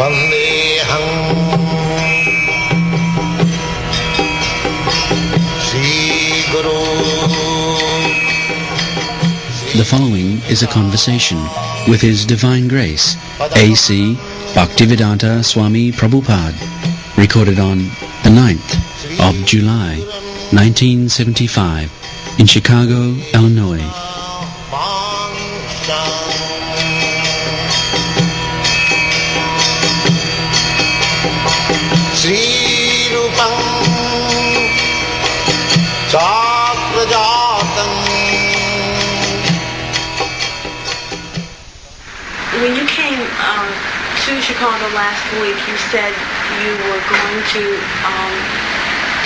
Vandeham Sri Guru. The following is a conversation with His Divine Grace, A.C. Bhaktivedanta Swami Prabhupada, recorded on the 9th of July, 1975, in Chicago, Illinois. When you came to Chicago last week, you said you were going to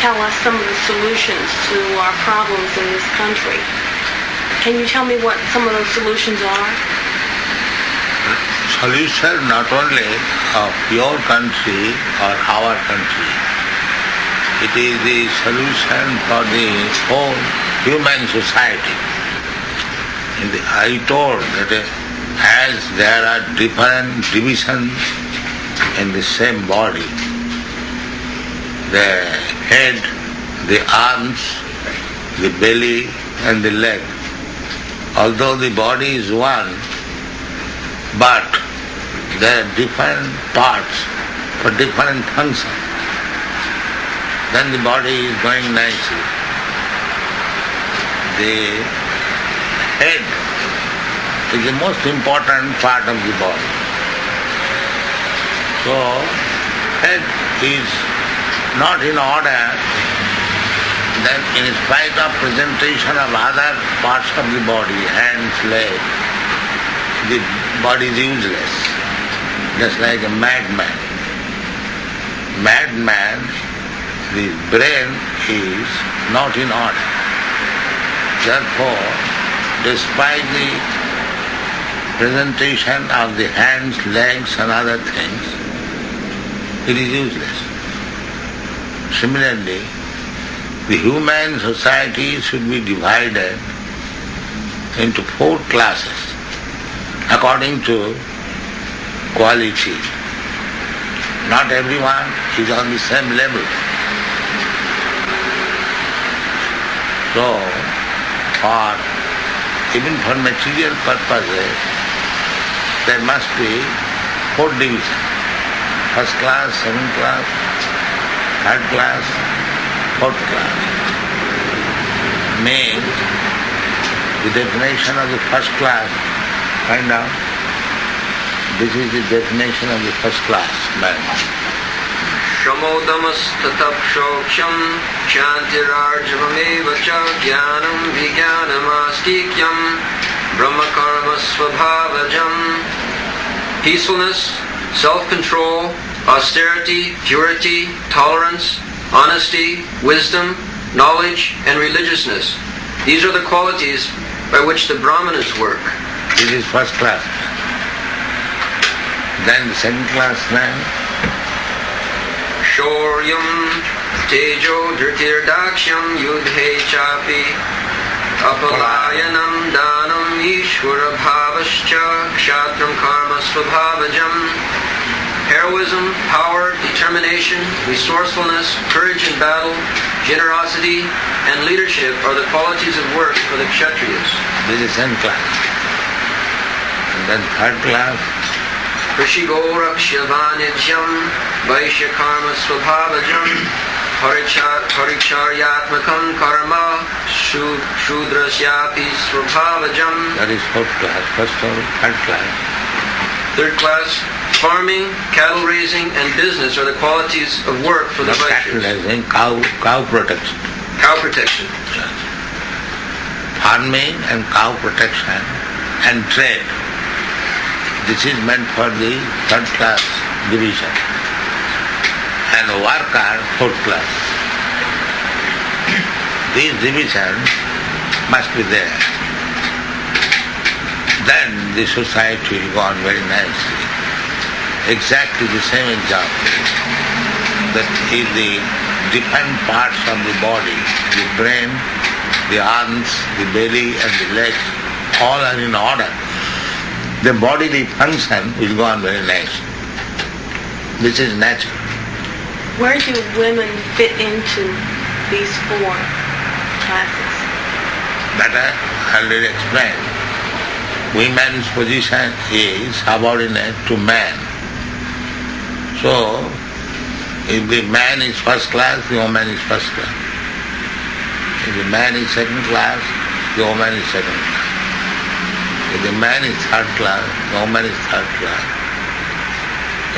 tell us some of the solutions to our problems in this country. Can you tell me what some of those solutions are? Solution not only of your country or our country. It is the solution for the whole human society. I told that as there are different divisions in the same body, the head, the arms, the belly and the leg, although the body is one, but there are different parts for different functions. Then the body is going nicely. The head is the most important part of the body. So, head is not in order, then in spite of presentation of other parts of the body, hands, legs, the body is useless, just like a madman. Madman, the brain is not in order. Therefore, despite the presentation of the hands, legs and other things, it is useless. Similarly, the human society should be divided into 4 classes according to quality. Not everyone is on the same level. So, even for material purposes, there must be 4 divisions. First class, second class, third class, fourth class. Means the definition of the first class, find out. This is the definition of the first class man. Shamodamastatapshoksham Shantirarjavameva cha Jnanam Vijnanamastikhyam Brahmakarma Svabhavajam. Peacefulness, self-control, austerity, purity, tolerance, honesty, wisdom, knowledge, and religiousness. These are the qualities by which the Brahmanas work. This is first class. Then the second class man. Shoryam Tejo Dhritirdakshyam Yudhe Chapi Apalayanam Danam Ishvara Bhavascha Kshatram Karma Svabhavajam. Heroism, power, determination, resourcefulness, courage in battle, generosity, and leadership are the qualities of work for the Kshatriyas. This is second class. And then third class. Rishigorakshavanijyam Vaishya Karma Svabhavajam Haricharyatmakam Karma Shudrasyapi Svabhavajam. That is fourth class. First or third class. Third class, farming, cattle raising, and business are the qualities of work for the cattle Vaishyas. raising, cow protection. Cow protection. Farming and cow protection and trade. This is meant for the third class division. And worker, fourth class. These divisions must be there. Then the society will go on very nicely. Exactly the same example. That is the different parts of the body, the brain, the arms, the belly and the legs, all are in order. The bodily function will go on very nicely. This is natural. Where do women fit into these four classes? That I already explained. Women's position is subordinate to man. So, if the man is first class, the woman is first class. If the man is second class, the woman is second class. If the man is third class, the woman is third class.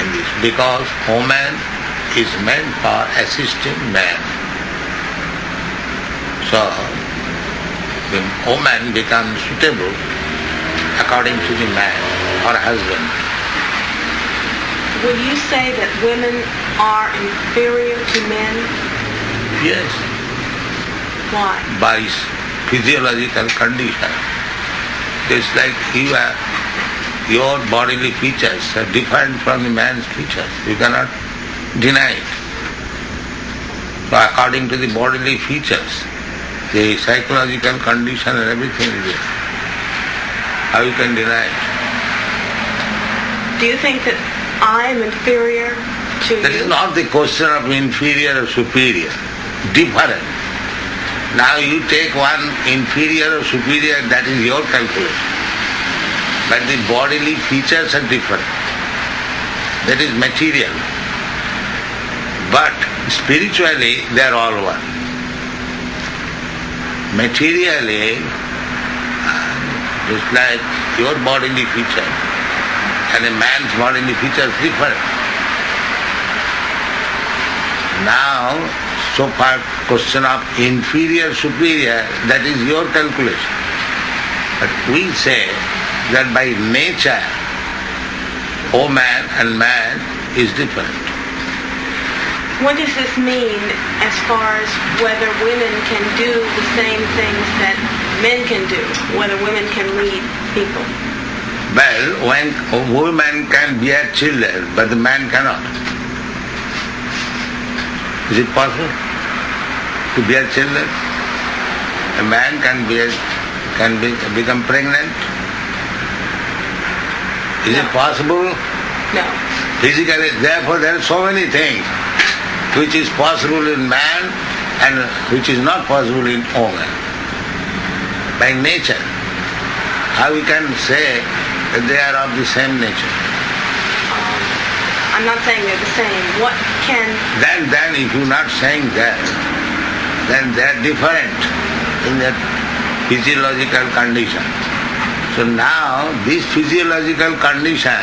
In this, because woman is meant for assisting man. So, the woman becomes suitable according to the man or husband. Would you say that women are inferior to men? Yes, Why? by physiological condition. It's like your bodily features are different from the man's features. You cannot deny it. So according to the bodily features, the psychological condition and everything is there. How you can deny it? Do you think that I am inferior to That you? is not the question of inferior or superior. Different. Now you take one inferior or superior, that is your calculation. But the bodily features are different. That is material. But spiritually, they are all one. Materially, just like your bodily feature and a man's bodily feature is different. Now, so far question of inferior, superior, that is your calculation. But we say that by nature, woman and man is different. What does this mean as far as whether women can do the same things that men can do, whether women can lead people? Well, when a woman can bear children, but the man cannot. Is it possible to bear children? A man can become pregnant? Is it possible? No. Physically, therefore there are so many things which is possible in man and which is not possible in woman. By nature. How we can say that they are of the same nature? I'm not saying they're the same. What can... Then if you're not saying that, then they are different in their physiological condition. So now, this physiological condition,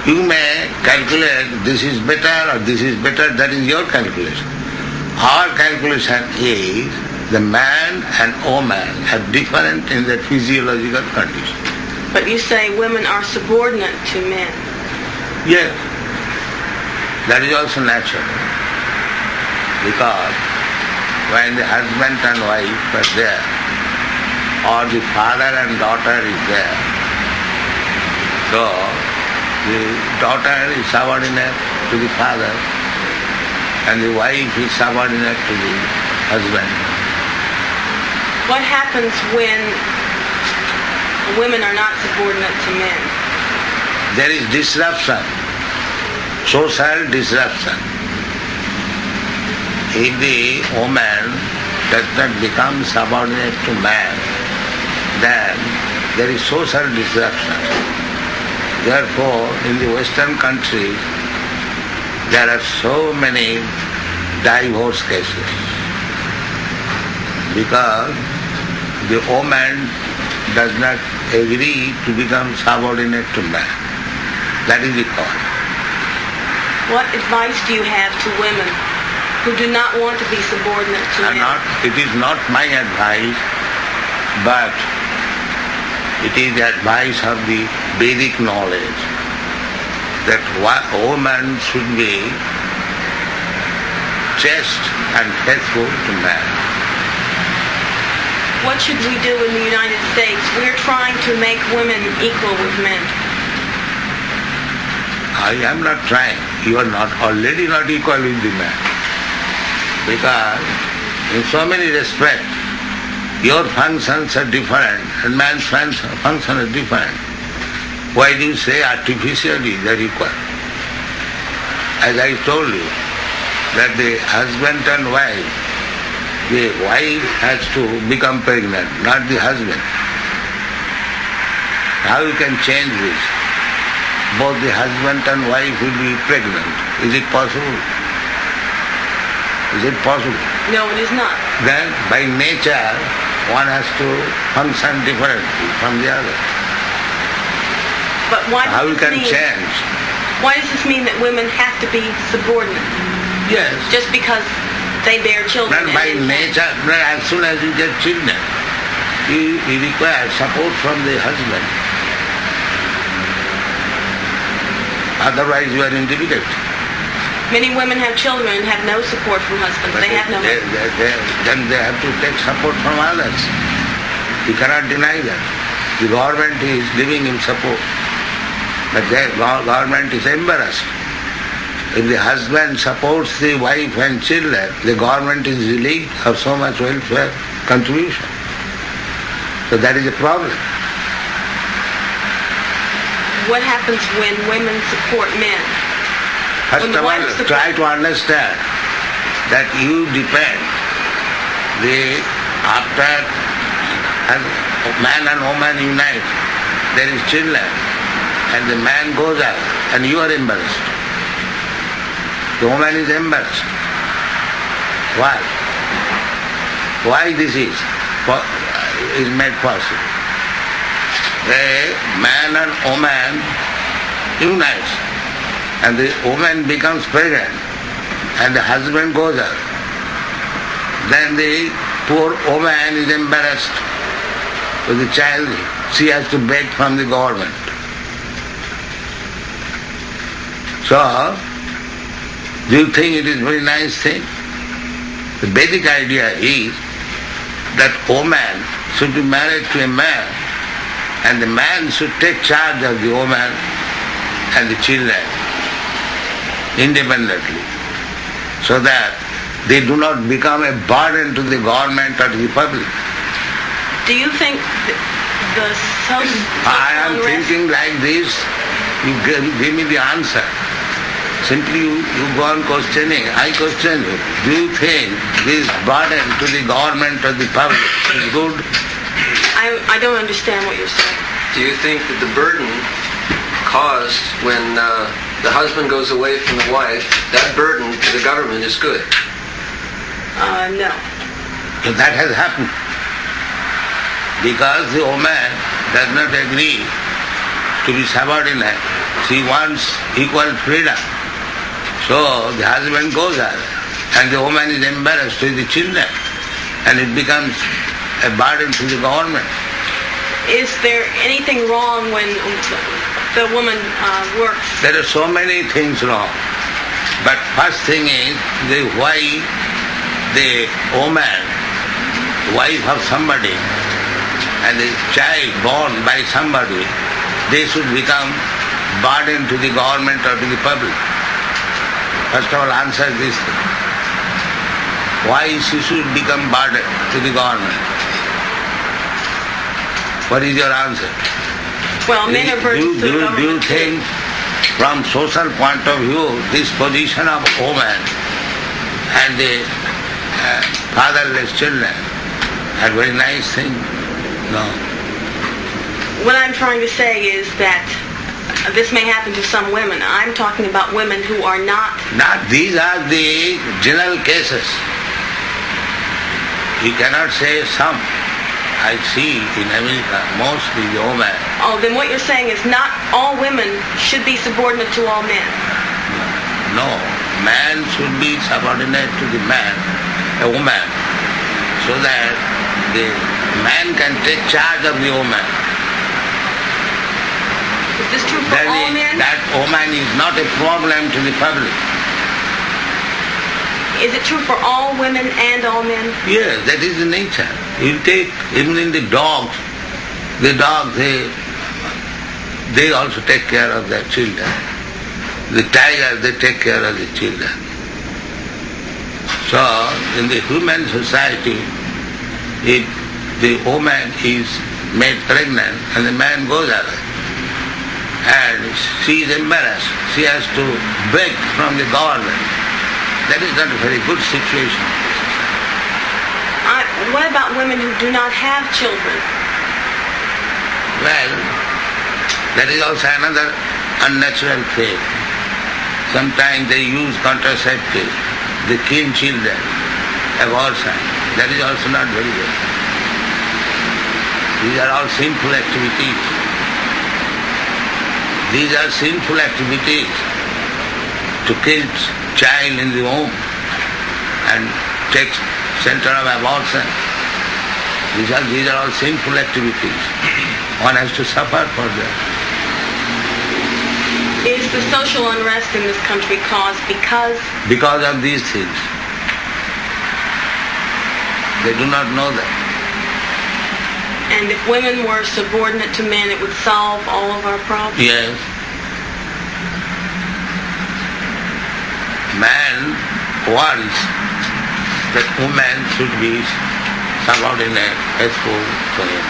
you may calculate this is better or this is better, that is your calculation. Our calculation is the man and woman are different in their physiological condition. But you say women are subordinate to men. Yes, that is also natural. Because when the husband and wife are there, or the father and daughter is there, so the daughter is subordinate to the father and the wife is subordinate to the husband. What happens when women are not subordinate to men? There is disruption, social disruption. If the woman does not become subordinate to man, then there is social disruption. Therefore, in the Western countries, there are so many divorce cases because the woman does not agree to become subordinate to man. That is the cause. What advice do you have to women who do not want to be subordinate to men? It is not my advice, but it is the advice of the Vedic knowledge that a woman should be chaste and faithful to man. What should we do in the United States? We're trying to make women equal with men. I am not trying. You are not already not equal with the man. Because in so many respects, your functions are different and man's functions are different. Why do you say artificially they are equal? as I told you, that the husband and wife, the wife has to become pregnant, not the husband. How you can change this? Both the husband and wife will be pregnant. Is it possible? Is it possible? No, it is not. Then by nature one has to function differently from the other. But why does How you this can mean, change? Why does this mean that women have to be subordinate? Yes. Just because they bear children? Not by and- nature, not as soon as you get children, you require support from the husband. Otherwise you are in difficulty. Many women have children and have no support from husbands. They have no Then they have to take support from others. You cannot deny that. The government is giving him support. But the government is embarrassed. If the husband supports the wife and children, the government is relieved of so much welfare contribution. So that is a problem. What happens when women support men? First When of the all, wife supports- try to understand that you depend. After man and woman unite, there is children, and the man goes out, and you are embarrassed. The woman is embarrassed. Why? Why this is made possible? The man and woman unites, and the woman becomes pregnant, and the husband goes out. Then the poor woman is embarrassed with the child. She has to beg from the government. So, do you think it is a very nice thing? The basic idea is that woman should be married to a man, and the man should take charge of the woman and the children independently, so that they do not become a burden to the government or to the public. Do you think the social I am unrest- thinking like this, you give me the answer. Simply you go on questioning, I question you. Do you think this burden to the government or the public is good? I don't understand what you're saying. Do you think that the burden caused when the husband goes away from the wife, that burden to the government is good? No. So that has happened. Because the woman does not agree to be subordinate. She wants equal freedom. So the husband goes out, and the woman is embarrassed with the children, and it becomes a burden to the government. Is there anything wrong when the woman works? There are so many things wrong. But first thing is, why the woman, wife of somebody, and the child born by somebody, they should become burden to the government or to the public. First of all, answer this thing. Why she should become burden to the government? What is your answer? Well, men are burdens to the government. Do you think from social point of view, this position of woman and the fatherless children are very nice thing? No. What I'm trying to say is that this may happen to some women. I'm talking about women who are not... These are the general cases. You cannot say some. I see in America, mostly the women. Oh, then what you're saying is not all women should be subordinate to all men. No. Man should be subordinate to the man, a woman, so that the man can take charge of the woman. Is this true for all men? That woman is not a problem to the public. Is it true for all women and all men? Yes, that is the nature. You take, even in the dogs, they also take care of their children. The tiger, they take care of the children. So, in the human society, if the woman is made pregnant and the man goes away, and she is embarrassed. She has to beg from the government. That is not a very good situation. What about women who do not have children? Well, that is also another unnatural thing. Sometimes they use contraceptives, they kill children, abortion. That is also not very good. These are all sinful activities. These are sinful activities to kill child in the womb and take center of abortion. These are all sinful activities. One has to suffer for them. Is the social unrest in this country caused because of these things? They do not know that. And if women were subordinate to men, it would solve all of our problems? Yes. Man wants that woman should be subordinate, faithful to him.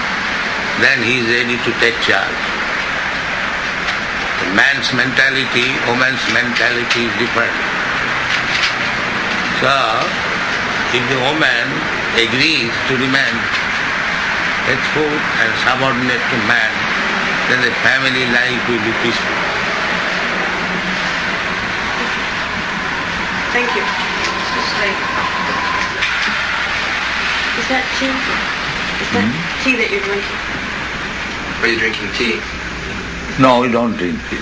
Then he is ready to take charge. The man's mentality, woman's mentality is different. So, if the woman agrees to remain faithful and subordinate to man, then the family life will be peaceful. Thank you. Is that tea? Is that tea that you're drinking? Are you drinking tea? No, we don't drink tea.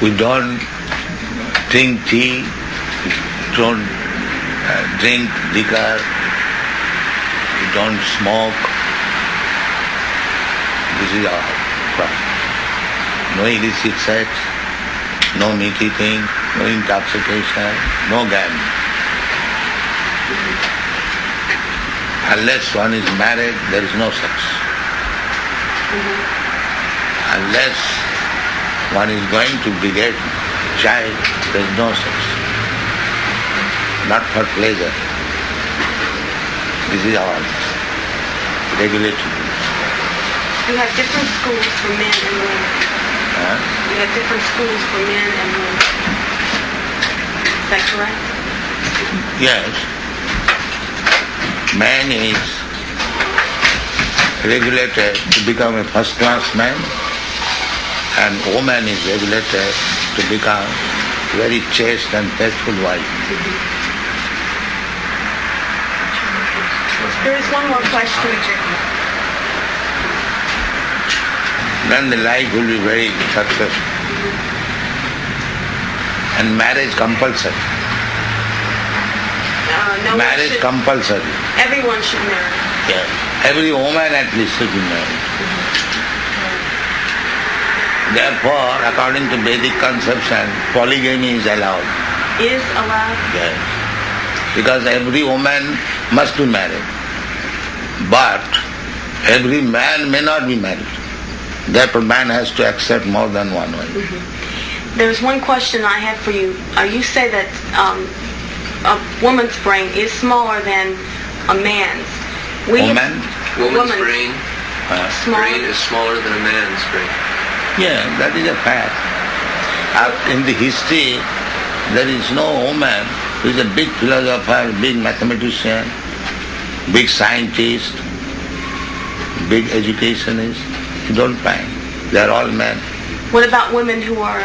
We don't drink tea, we don't drink liquor, we don't smoke. This is our problem. No illicit sex, no meat eating, no intoxication, no gambling. Unless one is married, there is no sex. Unless one is going to beget child, there is no sex. Not for pleasure. This is our regulatory. You have different schools for men and women. You have different schools for men and women. Is that correct? Yes. Man is regulated to become a first-class man, and woman is regulated to become very chaste and faithful wife. There is one more question. Then the life will be very successful. And marriage compulsory. No Marriage compulsory. Everyone should marry. Yes. Every woman at least should be married. Therefore, according to Vedic conception, polygamy is allowed. Is allowed? Yes. Because every woman must be married. But every man may not be married. Therefore, man has to accept more than one wife. There's one question I have for you. You say that a woman's brain is smaller than a man's. Woman's brain is smaller than a man's brain. Yeah, that is a fact. In the history, there is no woman who is a big philosopher, big mathematician, big scientist, big educationist. You don't find. They are all men. What about women who are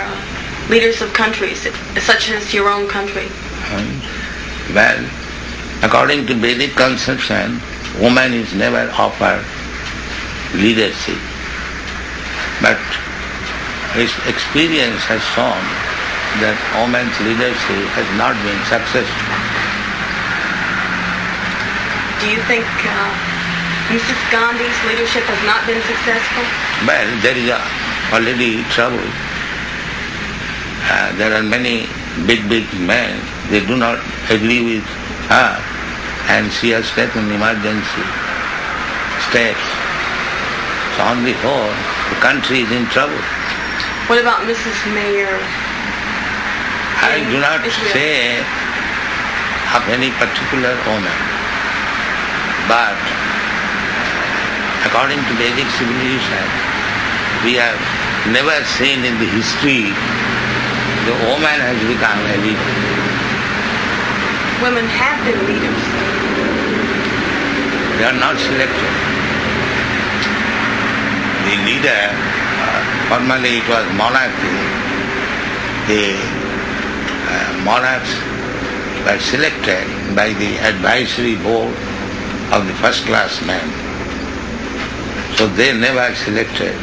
leaders of countries, such as your own country? Well, according to Vedic conception, woman is never offered leadership. But his experience has shown that woman's leadership has not been successful. Do you think Mrs. Gandhi's leadership has not been successful? Well, there is already trouble. There are many big men, they do not agree with her, and she has taken emergency steps. So on the whole, the country is in trouble. What about Mrs. Mayor? I do not say of any particular woman, but according to Vedic civilization, we have never seen in the history the woman has become a leader. Women have been leaders. They are not selected. The leader, formerly it was monarchy. The monarchs were selected by the advisory board of the first class men. So they never selected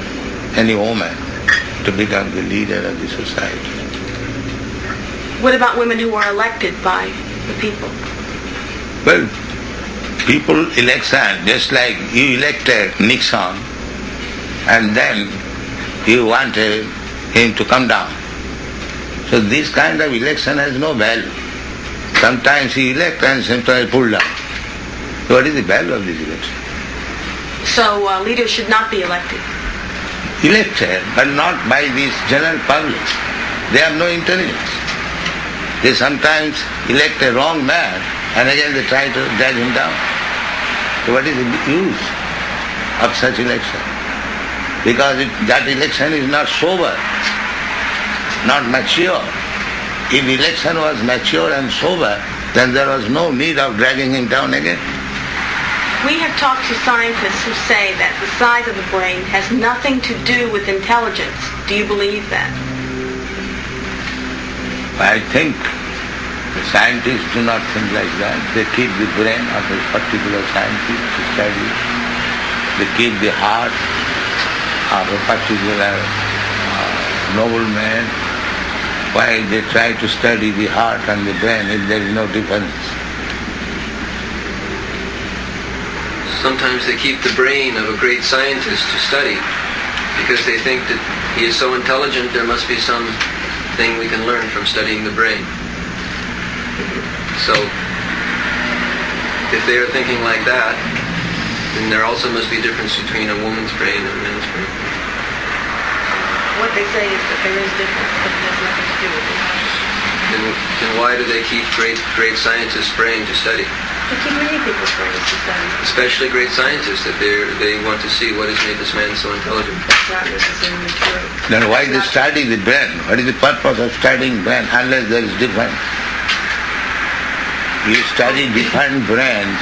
any woman to become the leader of the society. What about women who are elected by the people? Well, people election, just like you elected Nixon and then you wanted him to come down. So this kind of election has no value. Sometimes he elect and sometimes pull down. So what is the value of this election? So leaders should not be elected. Elected, but not by this general public. They have no intelligence. They sometimes elect a wrong man and again they try to drag him down. So what is the use of such election? Because that election is not sober, not mature. If election was mature and sober, then there was no need of dragging him down again. We have talked to scientists who say that the size of the brain has nothing to do with intelligence. Do you believe that? I think the scientists do not think like that. They keep the brain of a particular scientist to study. They keep the heart of a particular nobleman, while they try to study the heart and the brain if there is no difference. Sometimes they keep the brain of a great scientist to study because they think that he is so intelligent there must be something we can learn from studying the brain. So if they are thinking like that, then there also must be a difference between a woman's brain and a man's brain. What they say is that there is difference, but it has nothing to do with it. Then why do they keep great scientists' brain to study? They keep many people's brains to study. Especially great scientists, that they want to see what has made this man so intelligent. That's not necessarily true. Then why they study the brain? What is the purpose of studying brain unless there is difference? You study different brains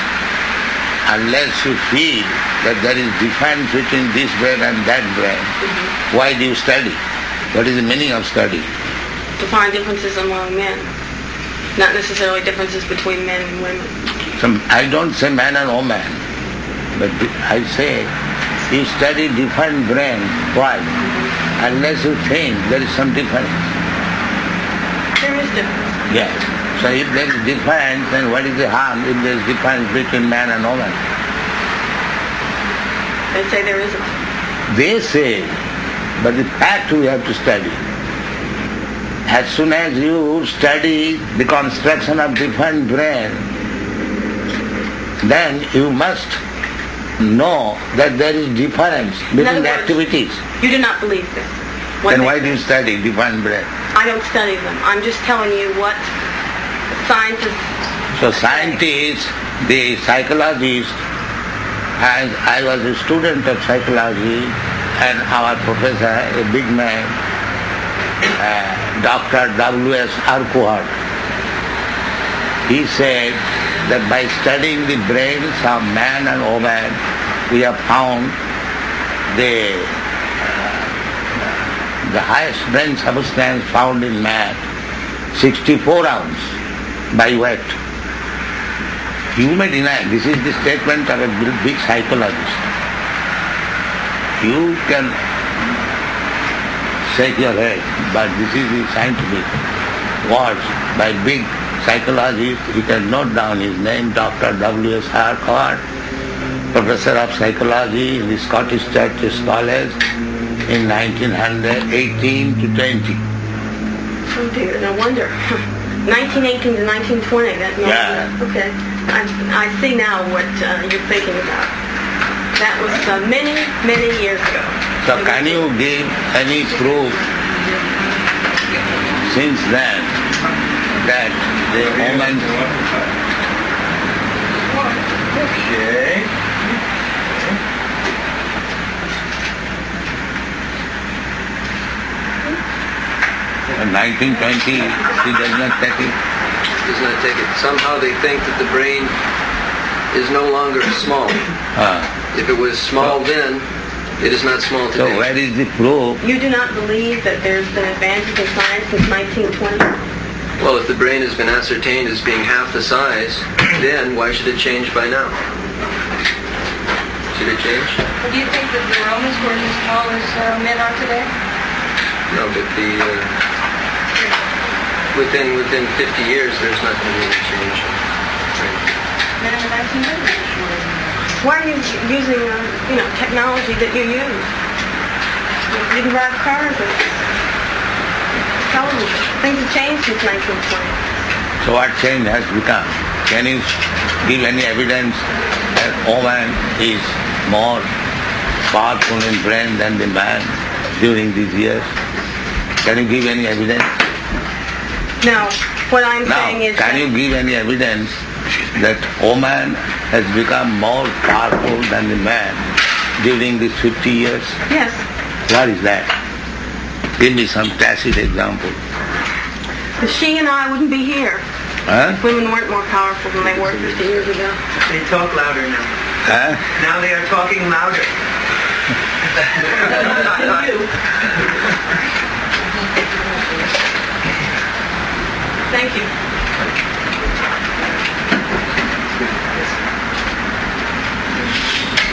unless you feel that there is difference between this brain and that brain. Mm-hmm. Why do you study? What is the meaning of study? To find differences among men, not necessarily differences between men and women. So I don't say man and woman, but I say you study different brains. Why? Mm-hmm. Unless you think there is some difference. There is difference. Yes. So if there is difference, then what is the harm if there is difference between man and woman? They say there isn't. They say, but the fact we have to study. As soon as you study the construction of different brain, then you must know that there is difference between the activities. You do not believe this. Then why do you study different brain? I don't study them. I'm just telling you what scientists... So scientists, the psychologists, and I was a student of psychology, and our professor, a big man, Dr. W.S. Urquhart, he said that by studying the brains of man and woman, we have found the highest brain substance found in man, 64 ounce by weight. You may deny, this is the statement of a big psychologist. You can shake your head, but this is the scientific words by big psychologist. You can note down his name, Dr. W.S. Urquhart, Professor of Psychology in the Scottish Churches College in 1918 to 20. Oh dear, no wonder. 1918 to 1920, that must Yeah. Okay. I see now what you're thinking about. That was many, many years ago. So can you give any proof since then that the woman... Okay. 1920, she does not take it. Does not take it. Somehow they think that the brain is no longer small. If it was small then, it is not small today. So where is the proof? You do not believe that there's been advances in science since 1920? Well, if the brain has been ascertained as being half the size, then why should it change by now? Should it change? Well, do you think that the Romans were as small as men are today? No, but within 50 years, there's not going to be any change. Men in the 1900s were. Why are you using, technology that you use? You didn't drive cars or television. Things have changed since 1920. So what change has become? Can you give any evidence that woman is more powerful in brain than the man during these years? Can you give any evidence? No. What I'm saying is can you give any evidence that woman has become more powerful than the man during these 50 years? Yes. What is that? Give me some tacit example. She and I wouldn't be here. Huh? Women weren't more powerful than they were 50 years ago. They talk louder now. Huh? Now they are talking louder. Thank you.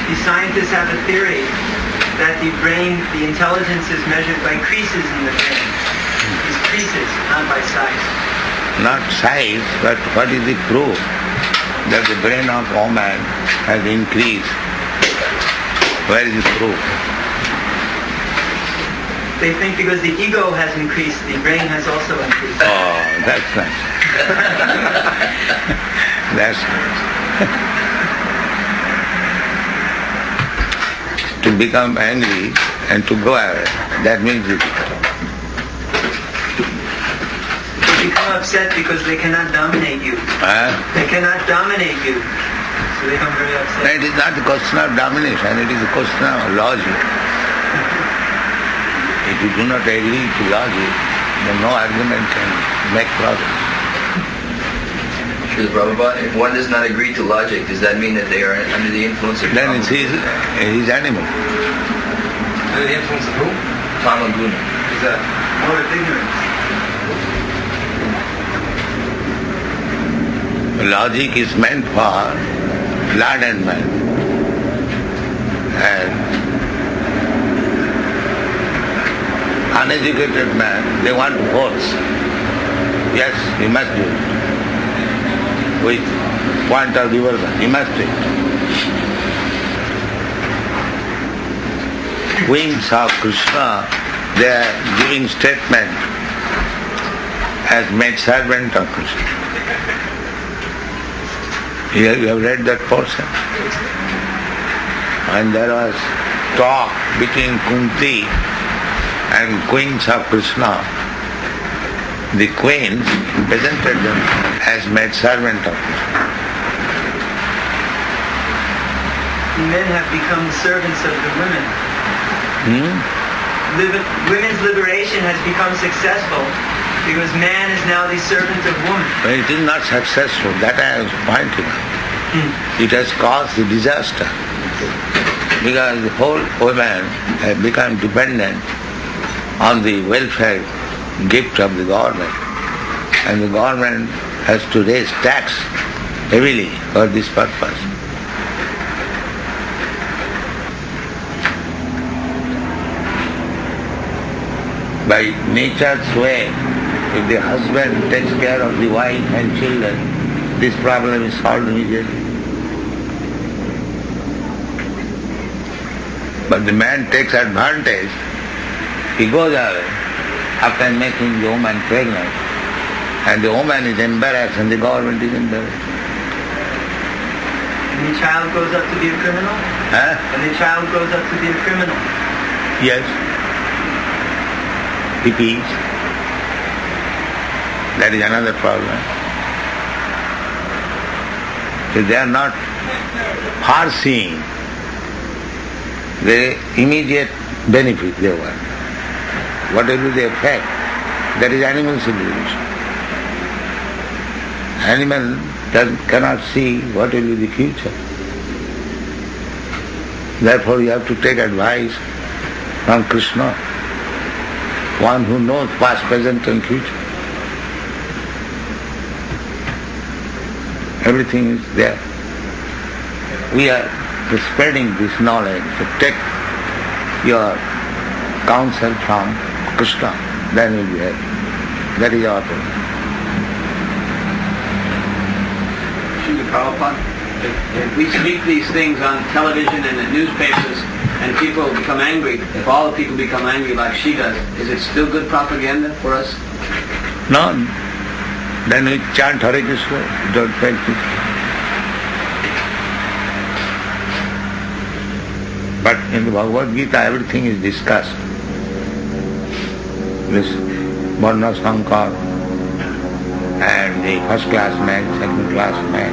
The scientists have a theory that the brain, the intelligence is measured by creases in the brain. These creases, not by size. Not size, but what is the proof that the brain of woman has increased? Where is the proof? They think because the ego has increased, the brain has also increased. Oh, that's nice. That's nice. To become angry and to go away, that means difficult. They become upset because they cannot dominate you. They cannot dominate you. So they become very upset. It is not a question of domination, it is a question of logic. If you do not agree to logic, then no argument can make progress. Srila Prabhupada, if one does not agree to logic, does that mean that they are under the influence of Then he's animal. Under the influence of who? Kama Guna? Is that More of ignorance. Logic is meant for learned man. And uneducated man, they want to force. Yes, he must do it. With point of development, he must do it. Wings of Krishna, they are giving statement as made servant of Krishna. You have read that portion? And there was talk between Kunti and queens of Krishna. The queens presented them as made servant of Krishna. The men have become servants of the women. Women's liberation has become successful because man is now the servant of woman. But it is not successful, that I was pointing out. It has caused a disaster because the whole women have become dependent on the welfare gift of the government, and the government has to raise tax heavily for this purpose. By nature's way, if the husband takes care of the wife and children, this problem is solved immediately. But the man takes advantage, he goes away after making the woman pregnant, and the woman is embarrassed and the government is embarrassed. And the child grows up to be a criminal? And the child grows up to be a criminal? Yes. It is. That is another problem. So they are not foreseeing the immediate benefit they want. What will be the effect That is animal civilization. Animal cannot see what will be the future. Therefore you have to take advice from Krishna, one who knows past, present and future. Everything is there. We are spreading this knowledge. So take your counsel from Krishna, then you will be happy. That is our problem. Srila Prabhupada, if we speak these things on television and in newspapers and people become angry, if all the people become angry like she does, is it still good propaganda for us? No. Then we chant Hare Krishna, don't pay attention. But in the Bhagavad Gita everything is discussed. This Varna Sankar and the first class man, second class man.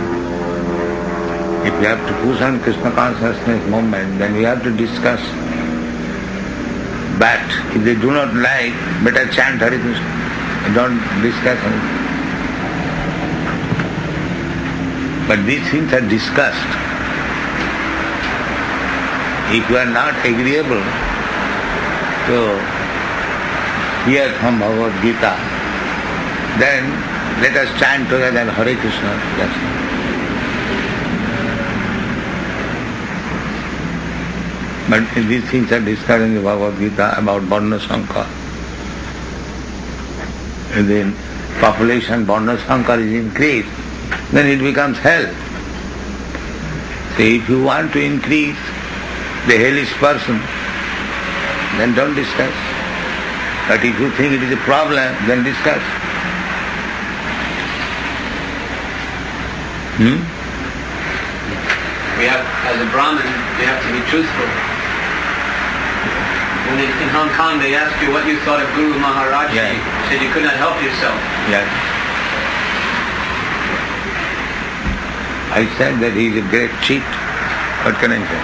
If you have to push on Krishna consciousness movement, then we have to discuss. But if they do not like, better chant Hare Krishna. Don't discuss anything. But these things are discussed. If you are not agreeable to hear from Bhagavad Gita, then let us chant together Hare Krishna. That's all. But these things are discussed in the Bhagavad Gita about Varna Sankar. If the population Varna Sankar is increased, then it becomes hell. So if you want to increase the hellish person, then don't discuss. But if you think it is a problem, then discuss. We have, as a Brahmin, you have to be truthful. When in Hong Kong they asked you what you thought of Guru Maharaj, Yeah. you said you could not help yourself. Yes. I said that he is a great cheat. What can I say?